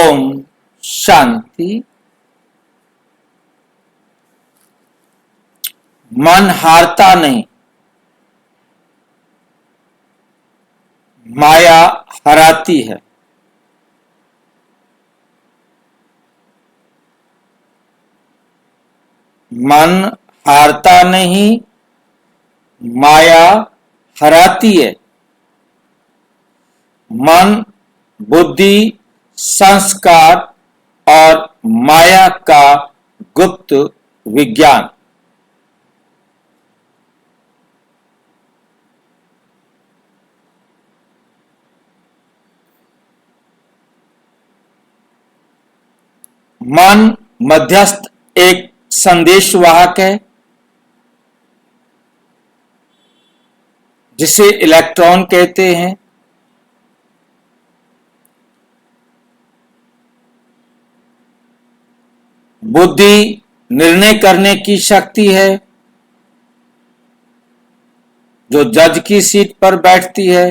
ओम शांति। मन हारता नहीं, माया हराती है। मन हारता नहीं, माया हराती है। मन, बुद्धि, संस्कार और माया का गुप्त विज्ञान। मन मध्यस्थ एक संदेशवाहक है जिसे इलेक्ट्रॉन कहते हैं। बुद्धि निर्णय करने की शक्ति है जो जज की सीट पर बैठती है।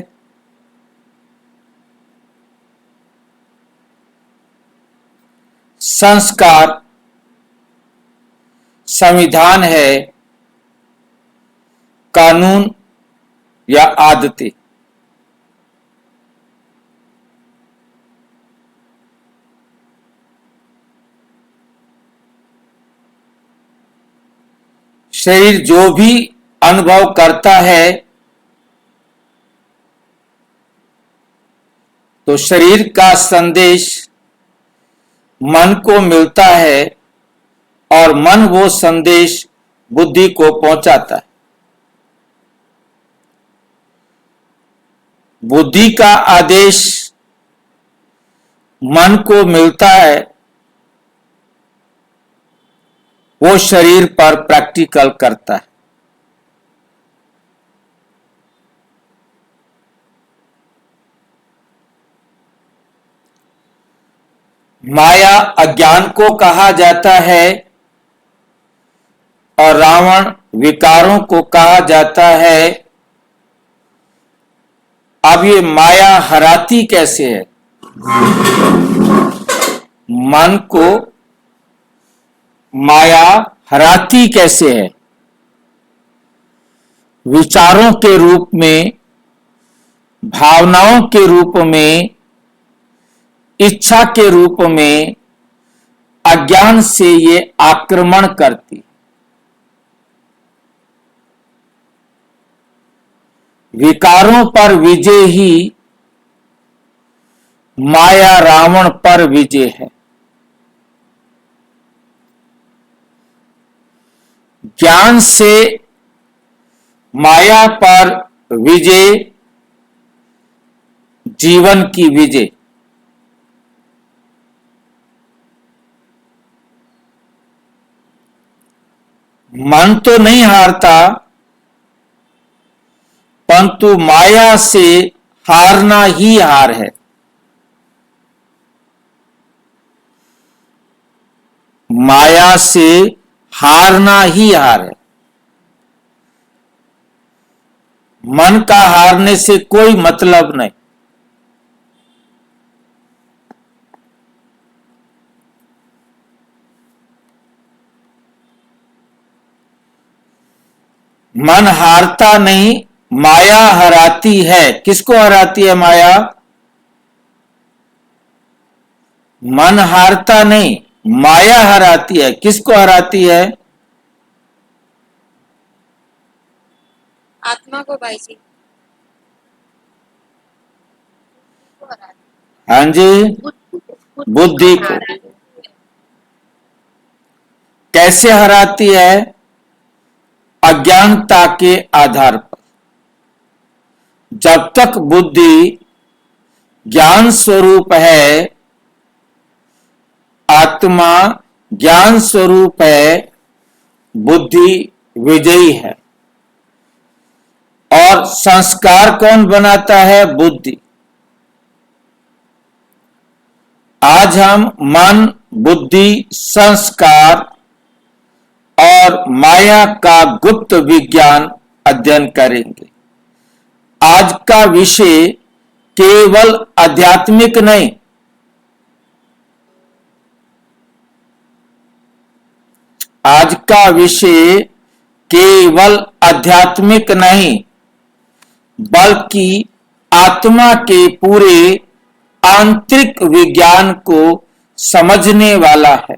संस्कार संविधान है, कानून या आदतें। शरीर जो भी अनुभव करता है तो शरीर का संदेश मन को मिलता है और मन वो संदेश बुद्धि को पहुंचाता है। बुद्धि का आदेश मन को मिलता है, वो शरीर पर प्रैक्टिकल करता है। माया अज्ञान को कहा जाता है और रावण विकारों को कहा जाता है। अब ये माया हराती कैसे है? मन को माया हराती कैसे है? विचारों के रूप में, भावनाओं के रूप में, इच्छा के रूप में अज्ञान से ये आक्रमण करती। विकारों पर विजय ही माया रावण पर विजय है। ज्ञान से माया पर विजय जीवन की विजय। मन तो नहीं हारता, परंतु माया से हारना ही हार है। माया से हारना ही हार है। मन का हारने से कोई मतलब नहीं। मन हारता नहीं, माया हराती है। किसको हराती है माया? मन हारता नहीं, माया हराती है। किसको हराती है? आत्मा को भाई जी। हाँ जी, बुद्धि को। कैसे हराती है? अज्ञानता के आधार पर। जब तक बुद्धि ज्ञान स्वरूप है, आत्मा ज्ञान स्वरूप है, बुद्धि विजयी है। और संस्कार कौन बनाता है? बुद्धि। आज हम मन, बुद्धि, संस्कार और माया का गुप्त विज्ञान अध्ययन करेंगे। आज का विषय केवल आध्यात्मिक नहीं, आज का विषय केवल आध्यात्मिक नहीं, बल्कि आत्मा के पूरे आंतरिक विज्ञान को समझने वाला है।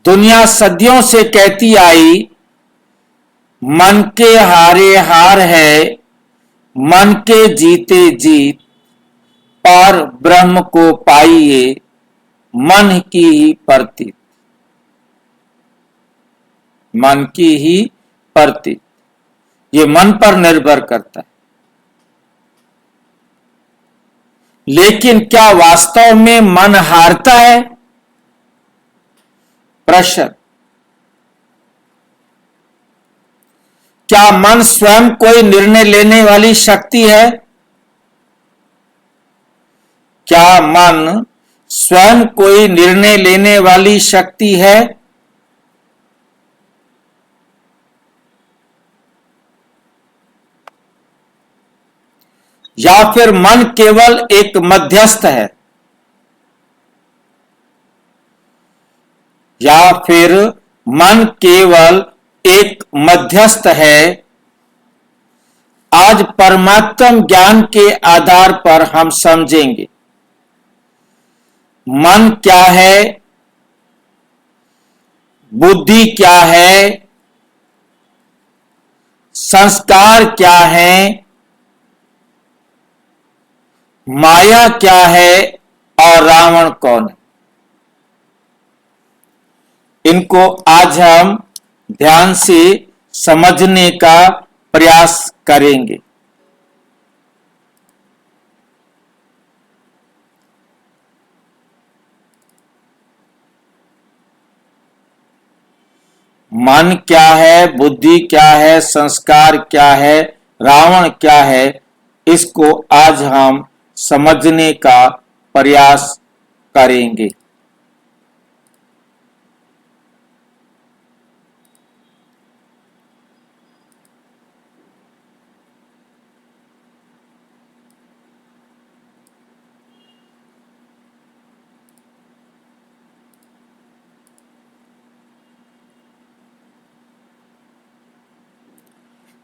दुनिया सदियों से कहती आई, मन के हारे हार है, मन के जीते जीत, पर ब्रह्म को पाइए मन की ही प्रतीत। मन की ही प्रतीत, ये मन पर निर्भर करता है। लेकिन क्या वास्तव में मन हारता है? प्रश्न। क्या मन स्वयं कोई निर्णय लेने वाली शक्ति है? क्या मन स्वयं कोई निर्णय लेने वाली शक्ति है? या फिर मन केवल एक मध्यस्थ है? या फिर मन केवल एक मध्यस्थ है? आज परमात्म ज्ञान के आधार पर हम समझेंगे मन क्या है, बुद्धि क्या है, संस्कार क्या है, माया क्या है और रावण कौन है। इनको आज हम ध्यान से समझने का प्रयास करेंगे। मन क्या है, बुद्धि क्या है, संस्कार क्या है, रावण क्या है, इसको आज हम समझने का प्रयास करेंगे।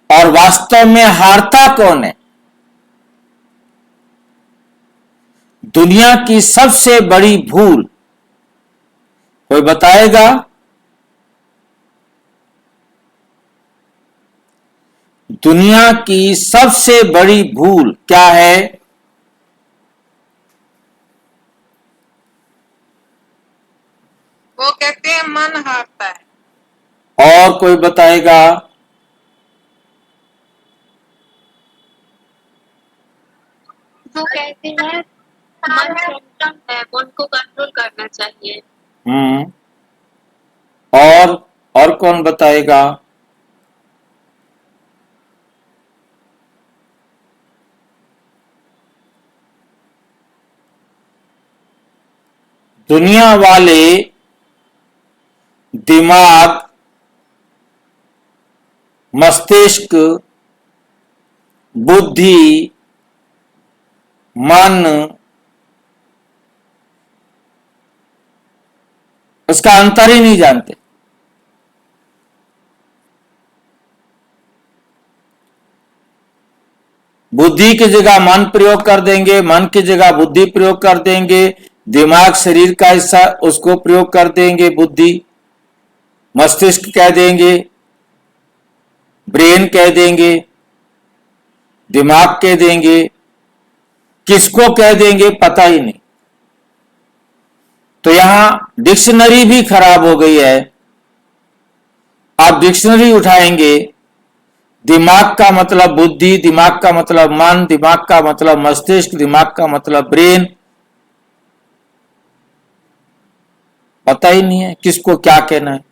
और वास्तव में हारता कौन है? दुनिया की सबसे बड़ी भूल कोई बताएगा? दुनिया की सबसे बड़ी भूल क्या है? वो कहते हैं मन हारता है। और कोई बताएगा? वो कहते हैं मन चंचल है, मन को कंट्रोल करना चाहिए। और कौन बताएगा? दुनिया वाले दिमाग, मस्तिष्क, बुद्धि, मन, उसका अंतर ही नहीं जानते। बुद्धि की जगह मन प्रयोग कर देंगे, मन की जगह बुद्धि प्रयोग कर देंगे, दिमाग शरीर का हिस्सा उसको प्रयोग कर देंगे, बुद्धि, मस्तिष्क कह देंगे, ब्रेन कह देंगे, दिमाग कह देंगे, किसको कह देंगे पता ही नहीं। तो यहां डिक्शनरी भी खराब हो गई है। आप डिक्शनरी उठाएंगे, दिमाग का मतलब बुद्धि, दिमाग का मतलब मन, दिमाग का मतलब मस्तिष्क, दिमाग का मतलब ब्रेन, पता ही नहीं है किसको क्या कहना है।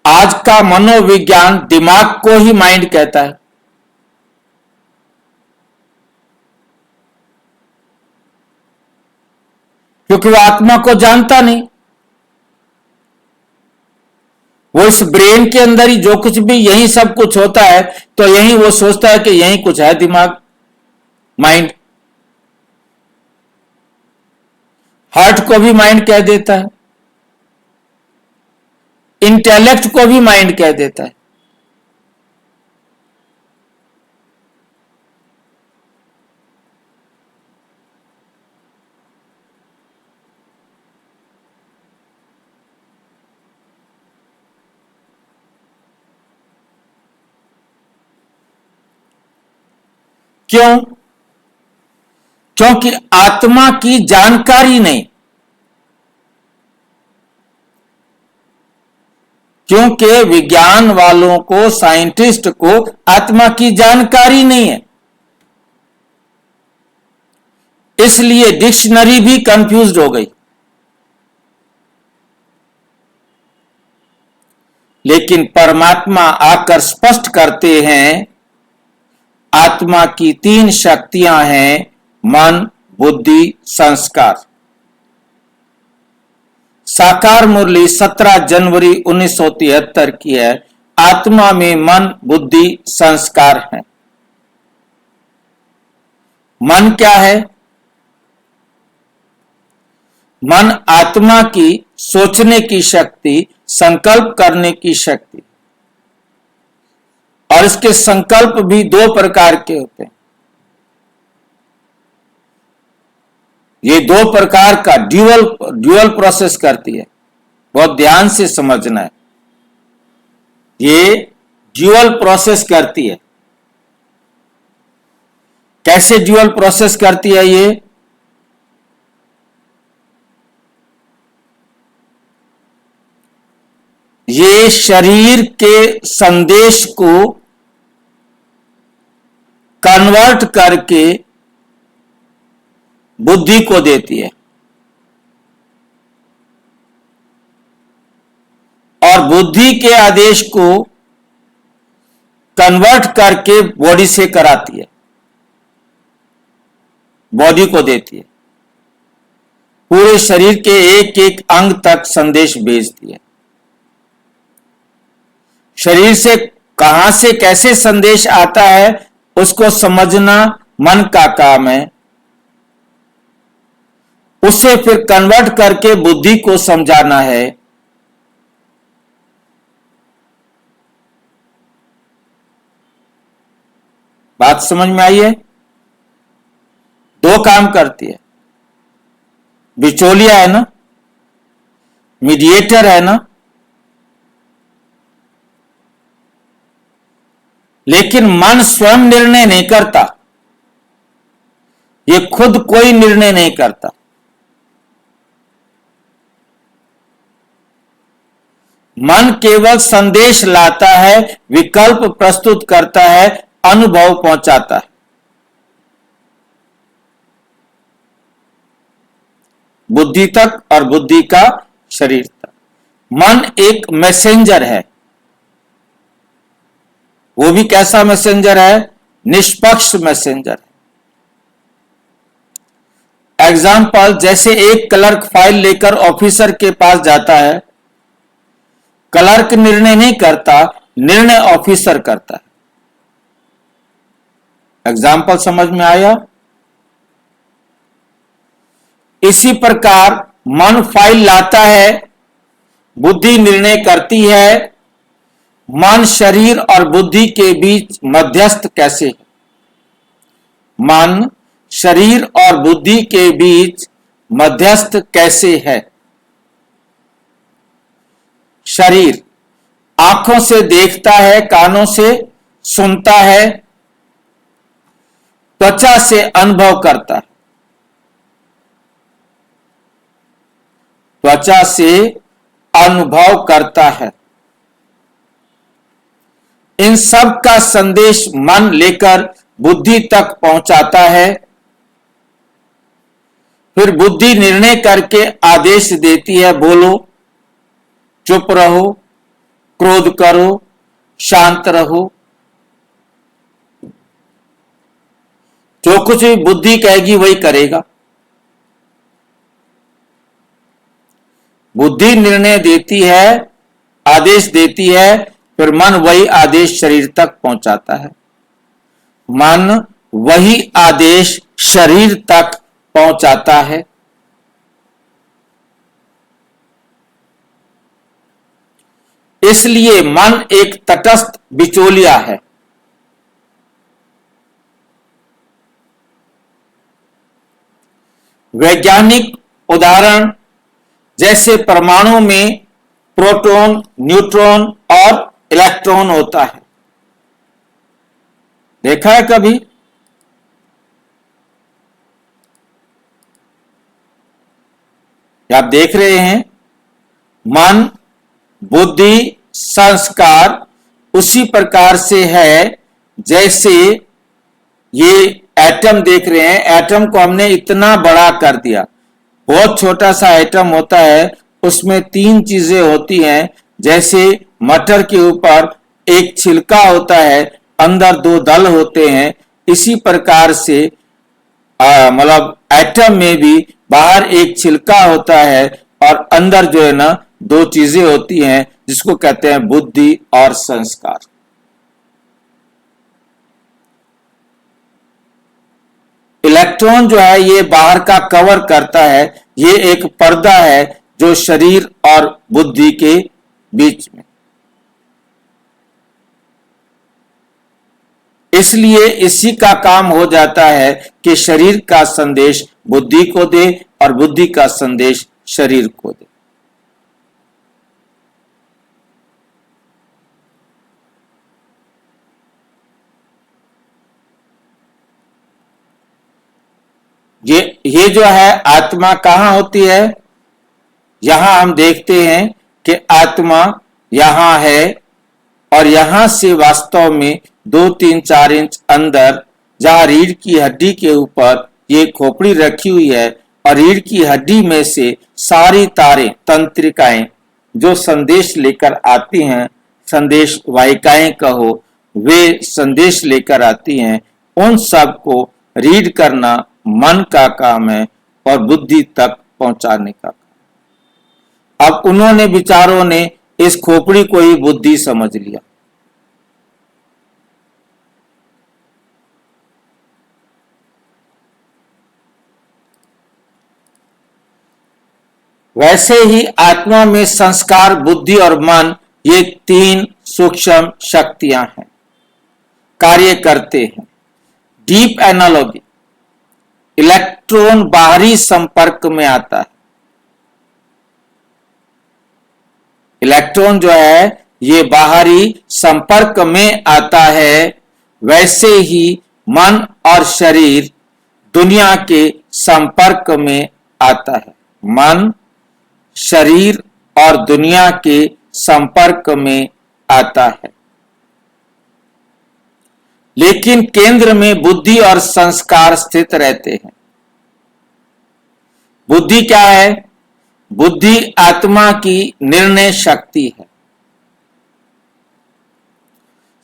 आज का मनोविज्ञान दिमाग को ही माइंड कहता है, क्योंकि वो आत्मा को जानता नहीं। वो इस ब्रेन के अंदर ही जो कुछ भी यही सब कुछ होता है, तो यही वो सोचता है कि यही कुछ है दिमाग, माइंड। हार्ट को भी माइंड कह देता है, इंटेलेक्ट को भी माइंड कह देता है। क्यों? क्योंकि आत्मा की जानकारी नहीं, क्योंकि विज्ञान वालों को, साइंटिस्ट को आत्मा की जानकारी नहीं है, इसलिए डिक्शनरी भी कंफ्यूज्ड हो गई। लेकिन परमात्मा आकर स्पष्ट करते हैं, आत्मा की 3 शक्तियां हैं, मन, बुद्धि, संस्कार। साकार मुरली 17 जनवरी 1973 की है। आत्मा में मन, बुद्धि, संस्कार है। मन क्या है? मन आत्मा की सोचने की शक्ति, संकल्प करने की शक्ति, और इसके संकल्प भी 2 प्रकार के होते हैं। ये 2 प्रकार का ड्यूअल प्रोसेस करती है, बहुत ध्यान से समझना है। ये ड्यूअल प्रोसेस करती है। कैसे ड्यूअल प्रोसेस करती है ये शरीर के संदेश को कन्वर्ट करके बुद्धि को देती है, और बुद्धि के आदेश को कन्वर्ट करके बॉडी से कराती है, बॉडी को देती है, पूरे शरीर के एक एक अंग तक संदेश भेजती है। शरीर से कहां से कैसे संदेश आता है उसको समझना मन का काम है, उसे फिर कन्वर्ट करके बुद्धि को समझाना है। बात समझ में आई है? 2 काम करती है। बिचौलिया है ना, मीडिएटर है ना, लेकिन मन स्वयं निर्णय नहीं करता, ये खुद कोई निर्णय नहीं करता। मन केवल संदेश लाता है, विकल्प प्रस्तुत करता है, अनुभव पहुंचाता है। बुद्धि तक और बुद्धि का शरीर तक। मन एक मैसेंजर है। वो भी कैसा मैसेंजर है? निष्पक्ष मैसेंजर है। एग्जाम्पल, जैसे एक क्लर्क फाइल लेकर ऑफिसर के पास जाता है, क्लर्क निर्णय नहीं करता, निर्णय ऑफिसर करता है। एग्जाम्पल समझ में आया? इसी प्रकार मन फाइल लाता है, बुद्धि निर्णय करती है। मन, शरीर और बुद्धि के बीच मध्यस्थ कैसे है? मन, शरीर और बुद्धि के बीच मध्यस्थ कैसे है? शरीर आंखों से देखता है, कानों से सुनता है, त्वचा से अनुभव करता है, त्वचा से अनुभव करता है। इन सब का संदेश मन लेकर बुद्धि तक पहुंचाता है। फिर बुद्धि निर्णय करके आदेश देती है, बोलो, चुप रहो, क्रोध करो, शांत रहो। जो कुछ भी बुद्धि कहेगी वही करेगा। बुद्धि निर्णय देती है, आदेश देती है, फिर मन वही आदेश शरीर तक पहुंचाता है। मन वही आदेश शरीर तक पहुंचाता है। इसलिए मन एक तटस्थ बिचौलिया है। वैज्ञानिक उदाहरण जैसे परमाणु में प्रोटॉन, न्यूट्रॉन और इलेक्ट्रॉन होता है, देखा है कभी? आप देख रहे हैं, मन, बुद्धि, संस्कार उसी प्रकार से है जैसे ये एटम देख रहे हैं। एटम को हमने इतना बड़ा कर दिया, बहुत छोटा सा एटम होता है, उसमें 3 चीजें होती हैं। जैसे मटर के ऊपर एक छिलका होता है, अंदर 2 दल होते हैं, इसी प्रकार से मतलब एटम में भी बाहर एक छिलका होता है और अंदर जो है ना 2 चीजें होती हैं, जिसको कहते हैं बुद्धि और संस्कार। इलेक्ट्रॉन जो है ये बाहर का कवर करता है, ये एक पर्दा है जो शरीर और बुद्धि के बीच में। इसलिए इसी का काम हो जाता है कि शरीर का संदेश बुद्धि को दे और बुद्धि का संदेश शरीर को दे। ये जो है आत्मा कहां होती है? यहां हम देखते हैं कि आत्मा यहां है और यहां से वास्तव में 2-3-4 इंच अंदर, जहां रीढ़ की हड्डी के ऊपर ये खोपड़ी रखी हुई है और रीढ़ की हड्डी में से सारी तारें, तंत्रिकाएं जो संदेश लेकर आती हैं, संदेश वाहिकाएं कहो, वे संदेश लेकर आती हैं। उन सब को रीड करना मन का काम है और बुद्धि तक पहुंचाने का काम। अब उन्होंने विचारों ने इस खोपड़ी को ही बुद्धि समझ लिया। वैसे ही आत्मा में संस्कार, बुद्धि और मन, ये 3 सूक्ष्म शक्तियां हैं, कार्य करते हैं। डीप एनालॉजी, इलेक्ट्रॉन बाहरी संपर्क में आता है। इलेक्ट्रॉन जो है ये बाहरी संपर्क में आता है। वैसे ही मन और शरीर दुनिया के संपर्क में आता है। मन, शरीर और दुनिया के संपर्क में आता है। लेकिन केंद्र में बुद्धि और संस्कार स्थित रहते हैं। बुद्धि क्या है? बुद्धि आत्मा की निर्णय शक्ति है।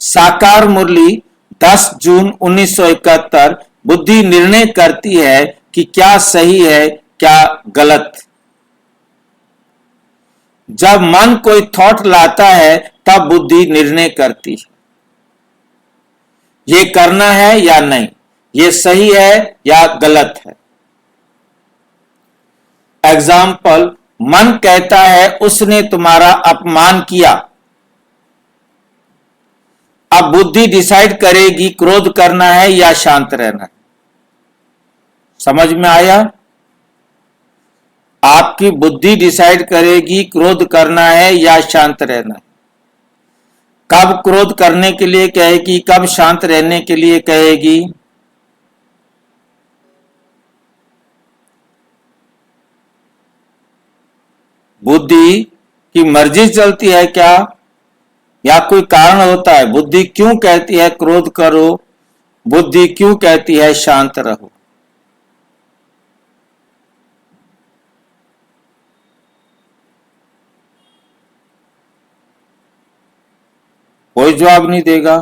साकार मुरली 10 जून 1971, बुद्धि निर्णय करती है कि क्या सही है, क्या गलत। जब मन कोई थॉट लाता है तब बुद्धि निर्णय करती है, ये करना है या नहीं, ये सही है या गलत है। एग्जाम्पल, मन कहता है उसने तुम्हारा अपमान किया। अब बुद्धि डिसाइड करेगी क्रोध करना है या शांत रहना है। समझ में आया? आपकी बुद्धि डिसाइड करेगी क्रोध करना है या शांत रहना है। कब क्रोध करने के लिए कहेगी, कब शांत रहने के लिए कहेगी। बुद्धि की मर्जी चलती है क्या, या कोई कारण होता है? बुद्धि क्यों कहती है क्रोध करो, बुद्धि क्यों कहती है शांत रहो? कोई जवाब नहीं देगा।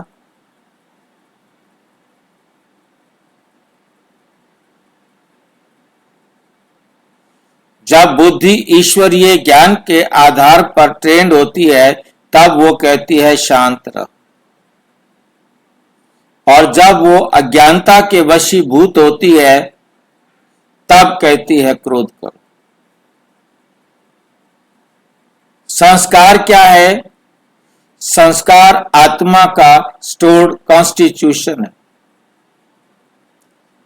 जब बुद्धि ईश्वरीय ज्ञान के आधार पर ट्रेंड होती है तब वो कहती है शांत रहो, और जब वो अज्ञानता के वशीभूत होती है तब कहती है क्रोध करो। संस्कार क्या है? संस्कार आत्मा का स्टोर्ड कॉन्स्टिट्यूशन है।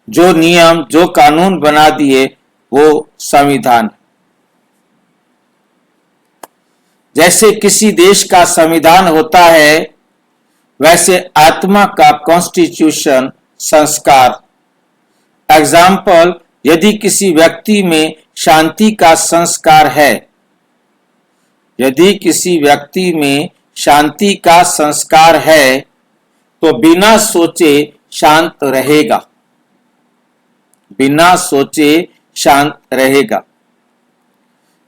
जो नियम, जो कानून बना दिए वो संविधान है। जैसे किसी देश का संविधान होता है, वैसे आत्मा का कॉन्स्टिट्यूशन संस्कार। एग्जाम्पल, यदि किसी व्यक्ति में शांति का संस्कार है, यदि किसी व्यक्ति में शांति का संस्कार है तो बिना सोचे शांत रहेगा, बिना सोचे शांत रहेगा।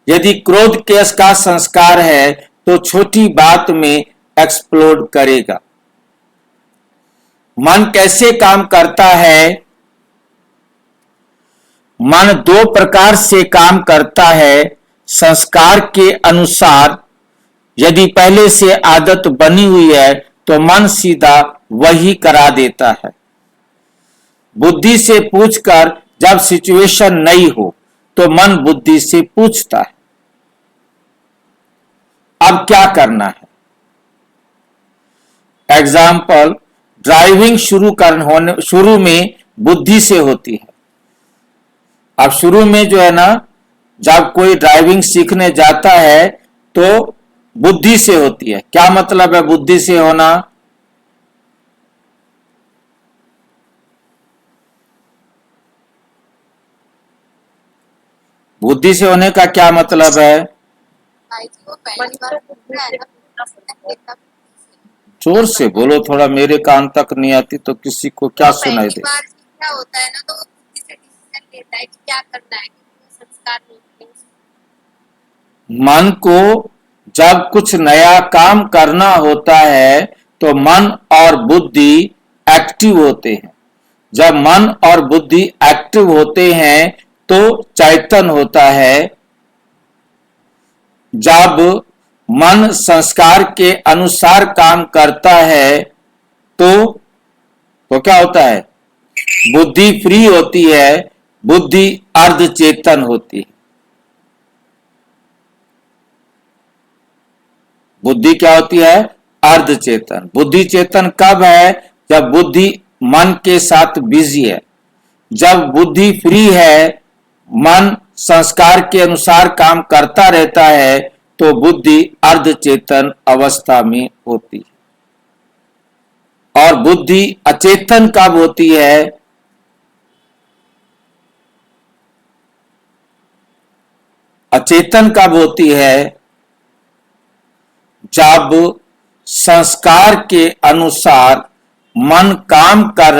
यदि क्रोध केस का संस्कार है तो छोटी बात में एक्सप्लोड करेगा। मन कैसे काम करता है? मन दो प्रकार से काम करता है। संस्कार के अनुसार यदि पहले से आदत बनी हुई है तो मन सीधा वही करा देता है। बुद्धि से पूछकर जब सिचुएशन नहीं हो तो मन बुद्धि से पूछता है अब क्या करना है। एग्जाम्पल, ड्राइविंग शुरू में बुद्धि से होती है। अब शुरू में जो है ना, जब कोई ड्राइविंग सीखने जाता है तो बुद्धि से होती है। क्या मतलब है बुद्धि से होना? बुद्धि से होने का क्या मतलब है? जोर से बोलो, थोड़ा मेरे कान तक नहीं आती तो किसी को क्या सुनाई दे। क्या होता है ना, तो वो बुद्धि से डिसीजन लेता है कि क्या करना है, क्योंकि वो संस्कार नहीं है। मन को जब कुछ नया काम करना होता है तो मन और बुद्धि एक्टिव होते हैं। जब मन और बुद्धि एक्टिव होते हैं तो चैतन होता है। जब मन संस्कार के अनुसार काम करता है तो क्या होता है? बुद्धि फ्री होती है, बुद्धि अर्धचेतन होती है। बुद्धि क्या होती है? अर्धचेतन। बुद्धि चेतन कब है? जब बुद्धि मन के साथ बिजी है। जब बुद्धि फ्री है, मन संस्कार के अनुसार काम करता रहता है तो बुद्धि अर्धचेतन अवस्था में होती है। और बुद्धि अचेतन कब होती है? अचेतन कब होती है? जब संस्कार के अनुसार मन काम कर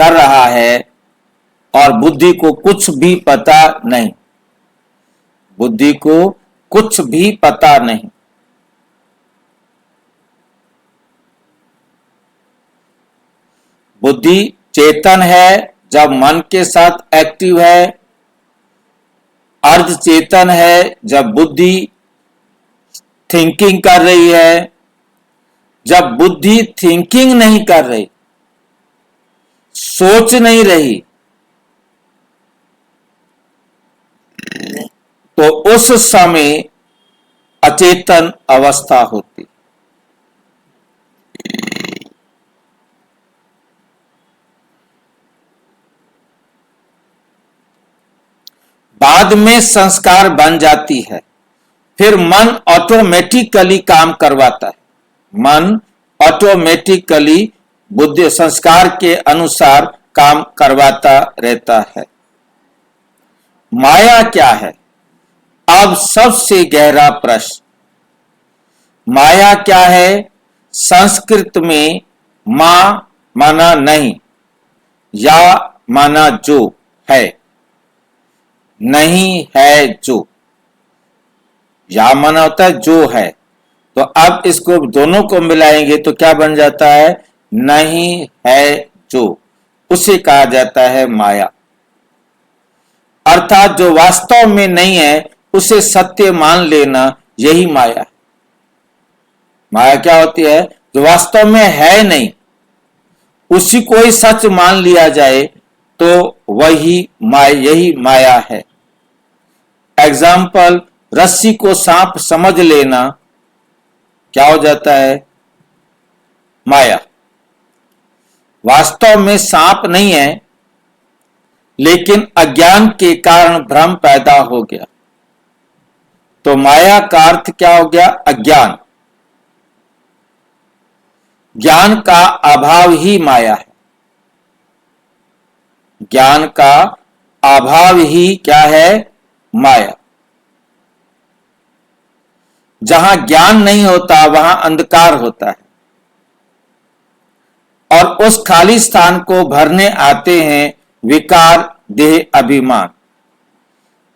रहा है और बुद्धि को कुछ भी पता नहीं, बुद्धि को कुछ भी पता नहीं। बुद्धि चेतन है जब मन के साथ एक्टिव है, अर्ध चेतन है जब बुद्धि थिंकिंग कर रही है। जब बुद्धि थिंकिंग नहीं कर रही, सोच नहीं रही, तो उस समय अचेतन अवस्था होती। बाद में संस्कार बन जाती है, फिर मन ऑटोमेटिकली काम करवाता है। मन ऑटोमेटिकली बुद्धि संस्कार के अनुसार काम करवाता रहता है। माया क्या है? अब सबसे गहरा प्रश्न, माया क्या है? संस्कृत में मां माना नहीं, या माना जो है, नहीं है जो, या माना होता है जो है। तो अब इसको दोनों को मिलाएंगे तो क्या बन जाता है? नहीं है जो, उसे कहा जाता है माया। अर्थात जो वास्तव में नहीं है उसे सत्य मान लेना, यही माया है। माया क्या होती है? जो वास्तव में है नहीं, उसी को ही सच मान लिया जाए तो यही माया है। एग्जाम्पल, रस्सी को सांप समझ लेना क्या हो जाता है? माया। वास्तव में सांप नहीं है, लेकिन अज्ञान के कारण भ्रम पैदा हो गया। तो माया का अर्थ क्या हो गया? अज्ञान। ज्ञान का अभाव ही माया है। ज्ञान का अभाव ही क्या है? माया। जहां ज्ञान नहीं होता वहां अंधकार होता है, और उस खाली स्थान को भरने आते हैं विकार, देह, अभिमान,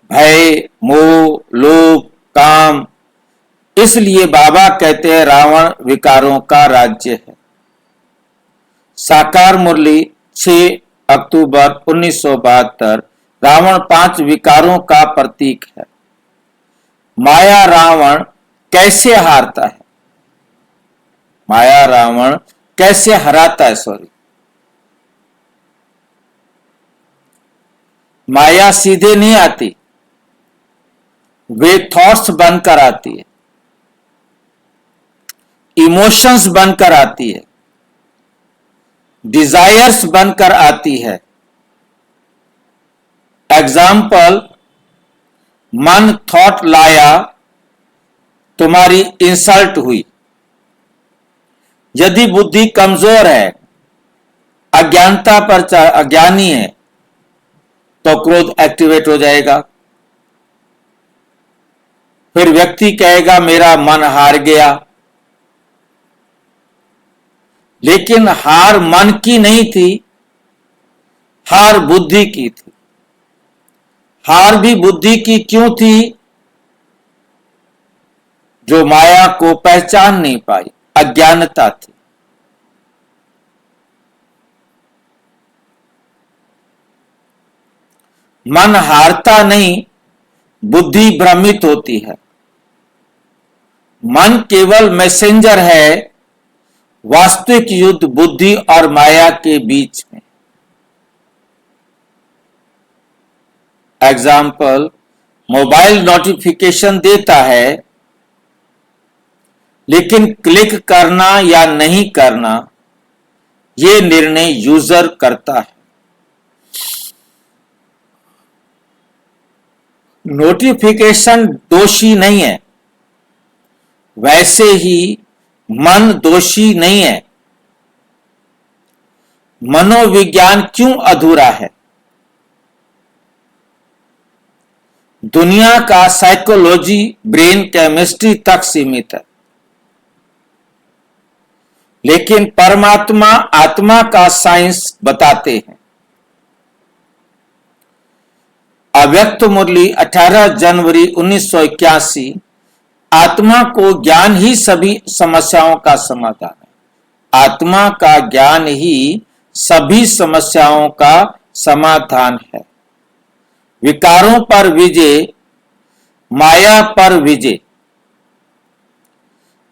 भय, मोह, लोभ, काम। इसलिए बाबा कहते हैं रावण विकारों का राज्य है। साकार मुरली 6 अक्टूबर 1972। रावण 5 विकारों का प्रतीक है। माया रावण कैसे हारता है? माया रावण कैसे हराता है? माया सीधे नहीं आती, वे थॉट्स बनकर आती है, इमोशंस बनकर आती है, डिजायर्स बनकर आती है। एग्जाम्पल, मन थॉट लाया, तुम्हारी इंसल्ट हुई। यदि बुद्धि कमजोर है, अज्ञानता पर अज्ञानी है, तो क्रोध एक्टिवेट हो जाएगा। फिर व्यक्ति कहेगा मेरा मन हार गया। लेकिन हार मन की नहीं थी, हार बुद्धि की थी। हार भी बुद्धि की क्यों थी? जो माया को पहचान नहीं पाई, अज्ञानता थी। मन हारता नहीं, बुद्धि भ्रमित होती है। मन केवल मैसेंजर है वास्तविक युद्ध बुद्धि और माया के बीच में। एग्जाम्पल, मोबाइल नोटिफिकेशन देता है, लेकिन क्लिक करना या नहीं करना यह निर्णय यूजर करता है। नोटिफिकेशन दोषी नहीं है, वैसे ही मन दोषी नहीं है। मनोविज्ञान क्यों अधूरा है? दुनिया का साइकोलॉजी ब्रेन केमिस्ट्री तक सीमित है, लेकिन परमात्मा आत्मा का साइंस बताते हैं। अव्यक्त मुरली 18 जनवरी 1981। आत्मा को ज्ञान ही सभी समस्याओं का समाधान है। आत्मा का ज्ञान ही सभी समस्याओं का समाधान है। विकारों पर विजय, माया पर विजय।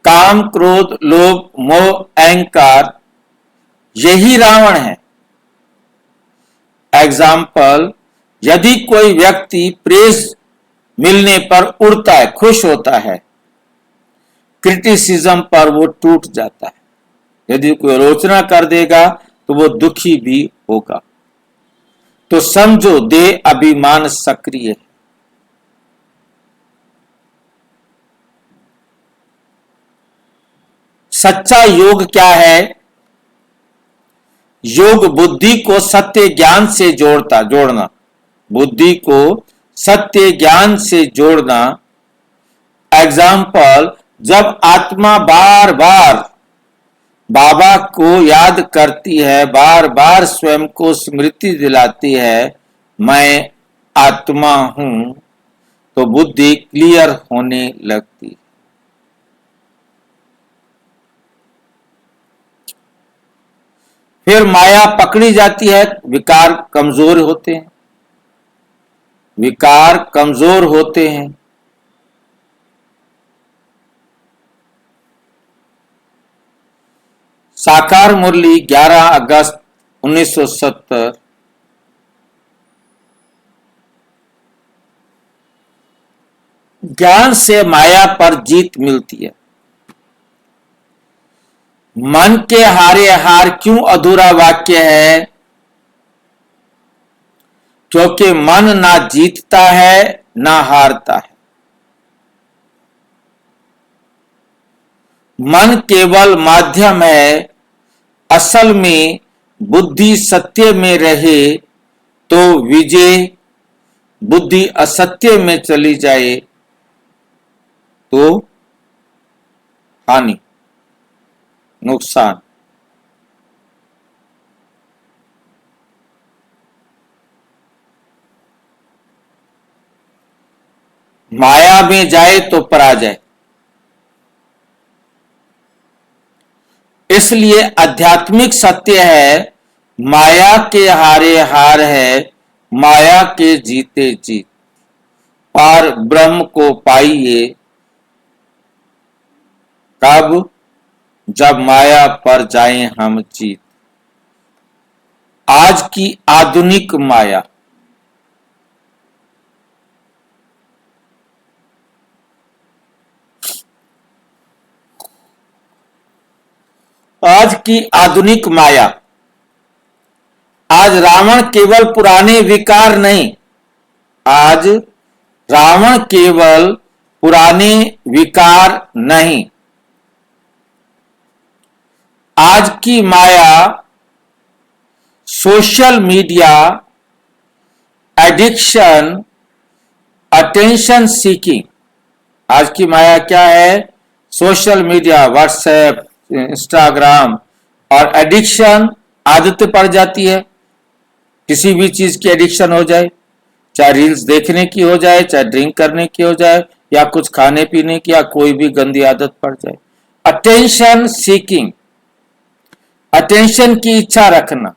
काम, क्रोध, लोभ, मोह, अहंकार, यही रावण है। एग्जाम्पल, यदि कोई व्यक्ति प्रेज मिलने पर उड़ता है, खुश होता है, क्रिटिसिज्म पर वो टूट जाता है। यदि कोई आलोचना कर देगा तो वो दुखी भी होगा। तो समझो देह अभिमान सक्रिय है। सच्चा योग क्या है? योग बुद्धि को सत्य ज्ञान से जोड़ना। बुद्धि को सत्य ज्ञान से जोड़ना। एग्जाम्पल, जब आत्मा बार बार बाबा को याद करती है, बार बार स्वयं को स्मृति दिलाती है, मैं आत्मा हूं, तो बुद्धि क्लियर होने लगती। फिर माया पकड़ी जाती है, विकार कमजोर होते हैं। विकार कमजोर होते हैं। साकार मुरली 11 अगस्त 1970। ज्ञान से माया पर जीत मिलती है। मन के हारे हार क्यों अधूरा वाक्य है? क्योंकि मन ना जीतता है ना हारता है। मन केवल माध्यम है। असल में बुद्धि सत्य में रहे तो विजय, बुद्धि असत्य में चली जाए तो हानि, नुकसान। माया में जाए तो पराजय। इसलिए आध्यात्मिक सत्य है, माया के हारे हार है, माया के जीते जीत। पार ब्रह्म को पाइए कब? जब माया पर जाएं हम जीत। आज की आधुनिक माया आज की आधुनिक माया, आज रावण केवल पुराने विकार नहीं, आज रावण केवल पुराने विकार नहीं, आज की माया social media, addiction, attention seeking. आज की माया क्या है? सोशल मीडिया, व्हाट्सएप, इंस्टाग्राम और एडिक्शन। आदतें पड़ जाती है, किसी भी चीज की एडिक्शन हो जाए, चाहे रील्स देखने की हो जाए, चाहे ड्रिंक करने की हो जाए, या कुछ खाने पीने की, या कोई भी गंदी आदत पड़ जाए। अटेंशन सीकिंग, अटेंशन की इच्छा रखना,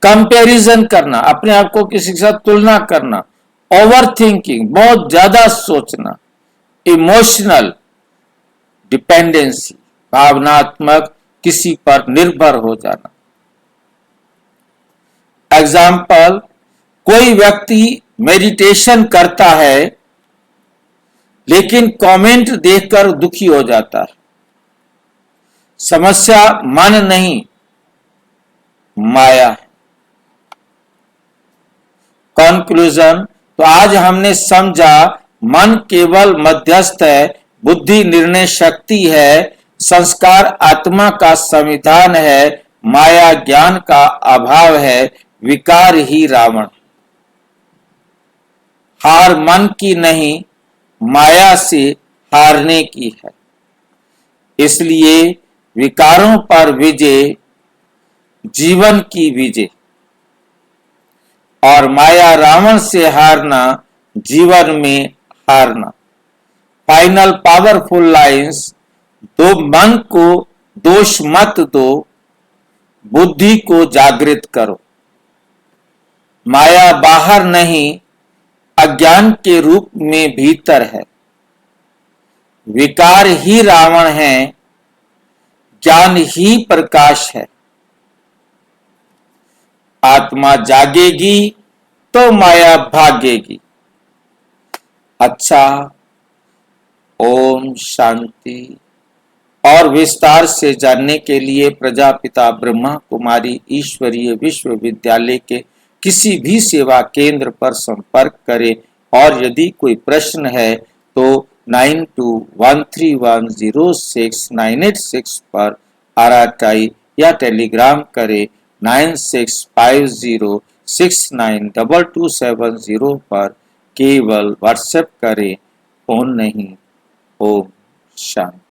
कंपैरिजन करना, अपने आप को किसी के साथ तुलना करना, ओवर थिंकिंग, बहुत ज्यादा सोचना, इमोशनल डिपेंडेंसी, भावनात्मक किसी पर निर्भर हो जाना। एग्जाम्पल, कोई व्यक्ति मेडिटेशन करता है लेकिन कमेंट देखकर दुखी हो जाता है। समस्या मन नहीं, माया है। कंक्लूजन, तो आज हमने समझा मन केवल मध्यस्थ है, बुद्धि निर्णय शक्ति है, संस्कार आत्मा का संविधान है, माया ज्ञान का अभाव है, विकार ही रावण। हार मन की नहीं, माया से हारने की है। इसलिए विकारों पर विजय जीवन की विजय, और माया रावण से हारना जीवन में हारना। फाइनल पावरफुल लाइंस, दो मन को दोष मत दो, बुद्धि को जागृत करो। माया बाहर नहीं, अज्ञान के रूप में भीतर है। विकार ही रावण है, ज्ञान ही प्रकाश है। आत्मा जागेगी तो माया भागेगी। अच्छा, ओम शांति। और विस्तार से जानने के लिए प्रजापिता ब्रह्मा कुमारी ईश्वरीय विश्वविद्यालय के किसी भी सेवा केंद्र पर संपर्क करें, और यदि कोई प्रश्न है तो 9213106986 पर RTI या टेलीग्राम करें। 9650692270 पर केवल व्हाट्सएप करें, फोन नहीं। ओम शांति।